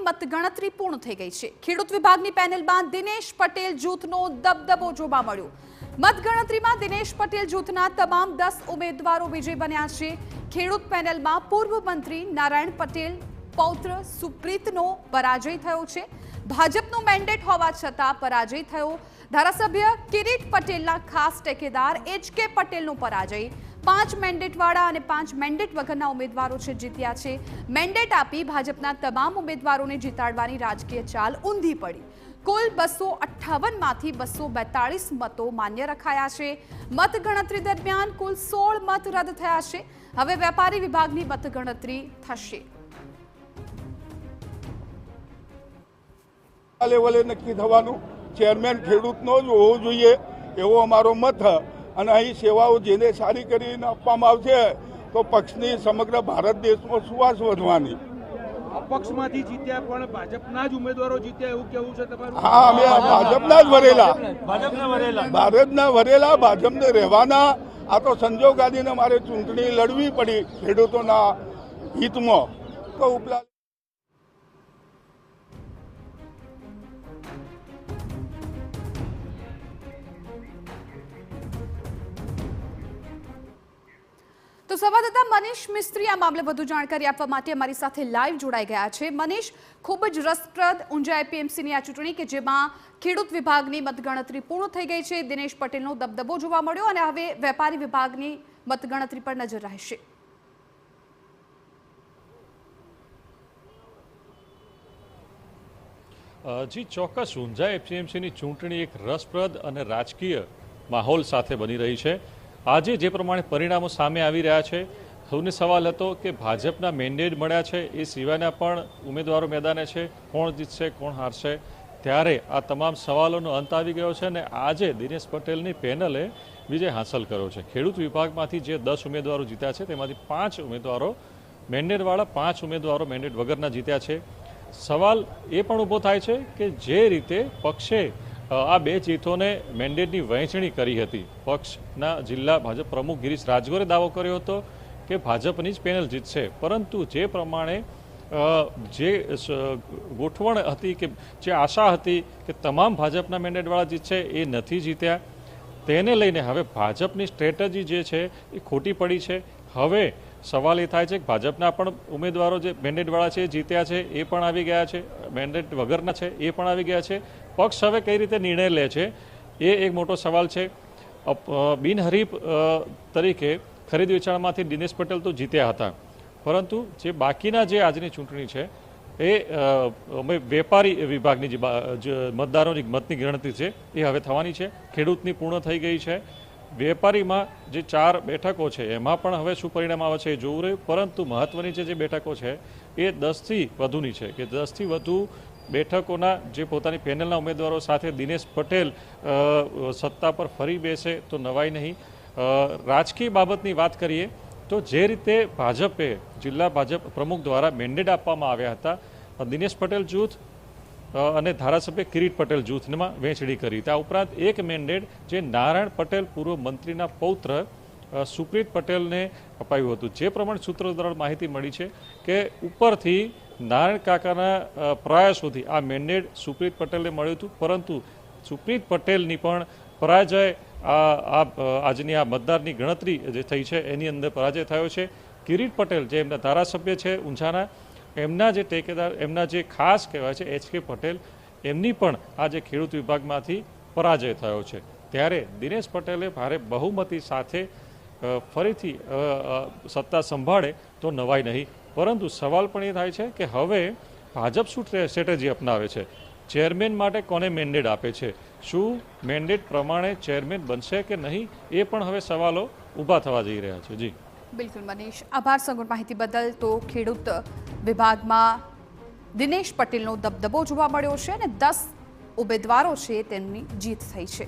મતગણતરી પૂર્ણ થઈ ગઈ છે। ખેડૂત વિભાગની પેનલમાં દિનેશ પટેલ જૂથનો દબદબો જોવા મળ્યો। મતગણતરીમાં દિનેશ પટેલ જૂથના તમામ 10 ઉમેદવારો વિજય બન્યા છે। ખેડૂત પેનલમાં પૂર્વ મંત્રી નારાયણ પટેલ પૌત્ર સુપ્રીતનો પરાજય થયો છે। ભાજપનો મેન્ડેટ હોવા છતાં પરાજય થયો। ધારાસભ્ય કિરીટ પટેલના ખાસ ટેકેદાર એચ.કે. પટેલનો પરાજય। 5 મેન્ડેટવાળા અને 5 મેન્ડેટ વગરના ઉમેદવારો છે જીત્યા છે। મેન્ડેટ આપી ભાજપના તમામ ઉમેદવારોને જીતાડવાની રાજકીય ચાલ ઊંધી પડી। કુલ 258 માંથી 242 મતો માન્ય રખાયા છે। મતગણતરી દરમિયાન કુલ 16 મત રદ થયા છે। હવે વેપારી વિભાગની મતગણતરી થશે। લેવલે નક્કી થવાનું ચેરમેન ખેડૂતનો જ હોવો જોઈએ એવો અમારો મત અને અહીં સેવાઓ જેને સારી કરીને આપવામાં આવશે તો પક્ષની સમગ્ર ભારત દેશમાં સુવાસ વધવાની। અપક્ષમાંથી જીત્યા પણ ભાજપના જ ઉમેદવારો જીત્યા એવું કેવું છે તમારું? હા, અમે ભાજપના જ વરેલા ભાજપને રહેવાના। આ તો સંજોગ આદિને મારે ચૂંટણી લડવી પડી ખેડૂતોના હિતમાં તો ઉપલા તો સંવાદદાતા મનીષ મિસ્ત્રી આ મામલે વધુ જાણકારી આપવા માટે અમારી સાથે લાઈવ જોડાઈ ગયા છે। મનીષ, ખૂબ જ રસપ્રદ ઊંઝા એપીએમસીની આ ચૂંટણી કે જેમાં ખેડૂત વિભાગની મતગણતરી પૂર્ણ થઈ ગઈ છે। દિનેશ પટેલનો દબદબો જોવા મળ્યો અને હવે વેપારી વિભાગની મતગણતરી પર નજર રહેશે। જી ચોક્કસ, ઊંઝા એપીએમસીની ચૂંટણી એક રસપ્રદ અને રાજકીય માહોલ સાથે બની રહી છે। આજે જે પ્રમાણે પરિણામો સામે આવી રહ્યા છે, સૌને સવાલ હતો કે ભાજપના મેન્ડેટ મળ્યા છે એ સિવાયના પણ ઉમેદવારો મેદાને છે, કોણ જીતશે કોણ હારશે, ત્યારે આ તમામ સવાલોનો અંત આવી ગયો છે અને આજે દિનેશ પટેલની પેનલે વિજય હાંસલ કર્યો છે। ખેડૂત વિભાગમાંથી જે 10 ઉમેદવારો જીત્યા છે તેમાંથી 5 ઉમેદવારો મેન્ડેટવાળા, 5 ઉમેદવારો મેન્ડેટ વગરના જીત્યા છે। સવાલ એ પણ ઊભો થાય છે કે જે રીતે પક્ષે આ 2 જીતોને મેન્ડેટની વહેંચણી કરી હતી, પક્ષના જિલ્લા ભાજપ પ્રમુખ ગિરીશ રાજગોરે દાવો કર્યો હતો કે ભાજપની જ પેનલ જીતશે, પરંતુ જે પ્રમાણે જે ગોઠવણ હતી કે જે આશા હતી કે તમામ ભાજપના મેન્ડેટવાળા જીતશે એ નથી જીત્યા। તેને લઈને હવે ભાજપની સ્ટ્રેટેજી જે છે એ ખોટી પડી છે। હવે સવાલ એ થાય છે કે ભાજપના પણ ઉમેદવારો જે મેન્ડેટવાળા છે જીત્યા છે એ પણ આવી ગયા છે, મેન્ડેટ વગરના છે એ પણ આવી ગયા છે। પક્ષ હવે કઈ રીતે નિર્ણય લે છે એ એક મોટો સવાલ છે। બિનહરીફ તરીકે ખરીદ વેચાણમાંથી દિનેશ પટેલ તો જીત્યા હતા, પરંતુ જે બાકીના જે આજની ચૂંટણી છે એ વેપારી વિભાગની જે મતદારોની મતની ગણતરી છે એ હવે થવાની છે। ખેડૂતની પૂર્ણ થઈ ગઈ છે। વેપારીમાં જે 4 બેઠકો છે એમાં પણ હવે શું પરિણામ આવે છે એ જોવું રહ્યું, પરંતુ મહત્વની જે બેઠકો છે એ 10થી વધુની છે કે 10થી વધુ બેઠકોના જે પોતાની પેનલના ઉમેદવારો સાથે દિનેશ પટેલ સત્તા પર ફરી બેસે તો નવાઈ નહીં। રાજકીય બાબતની વાત કરીએ તો જે રીતે ભાજપે જિલ્લા ભાજપ પ્રમુખ દ્વારા મેન્ડેટ આપવામાં આવ્યા હતા, દિનેશ પટેલ જૂથ અને ધારાસભ્ય કિરીટ પટેલ જૂથમાં વહેંચણી કરી। આ ઉપરાંત એક મેન્ડેટ જે નારાયણ પટેલ પૂર્વ મંત્રીના પૌત્ર સુપ્રીત પટેલને અપાયું હતું। જે પ્રમાણે સૂત્રો દ્વારા માહિતી મળી છે કે ઉપરથી નારાયણ કાકાના પ્રયાસોથી આ મેન્ડેટ સુપ્રીત પટેલને મળ્યું હતું, પરંતુ સુપ્રીત પટેલની પણ પરાજય આજની આ મતદારની ગણતરી જે થઈ છે એની અંદર પરાજય થયો છે। કિરીટ પટેલ જે એમના ધારાસભ્ય છે ઊંઝાના, એમના જે ટેકેદાર, એમના જે ખાસ કહેવાય છે એચ.કે. પટેલ, એમની પણ આજે ખેડૂત વિભાગમાંથી પરાજય થયો છે। ત્યારે દિનેશ પટેલે ભારે બહુમતી સાથે ફરીથી સત્તા સંભાળે તો નવાઈ નહીં, પરંતુ સવાલ પણ એ થાય છે કે હવે ભાજપ શું સ્ટ્રેટેજી અપનાવે છે, ચેરમેન માટે કોને મેન્ડેટ આપે છે, શું મેન્ડેટ પ્રમાણે ચેરમેન બનશે કે નહીં, એ પણ હવે સવાલો ઊભા થવા જઈ રહ્યા છે। જી બિલકુલ મનીષ, આભાર સંગઠન માહિતી બદલ। તો ખેડૂત વિભાગમાં દિનેશ પટેલનો દબદબો જોવા મળ્યો છે અને 10 ઉમેદવારો છે તેમની જીત થઈ છે।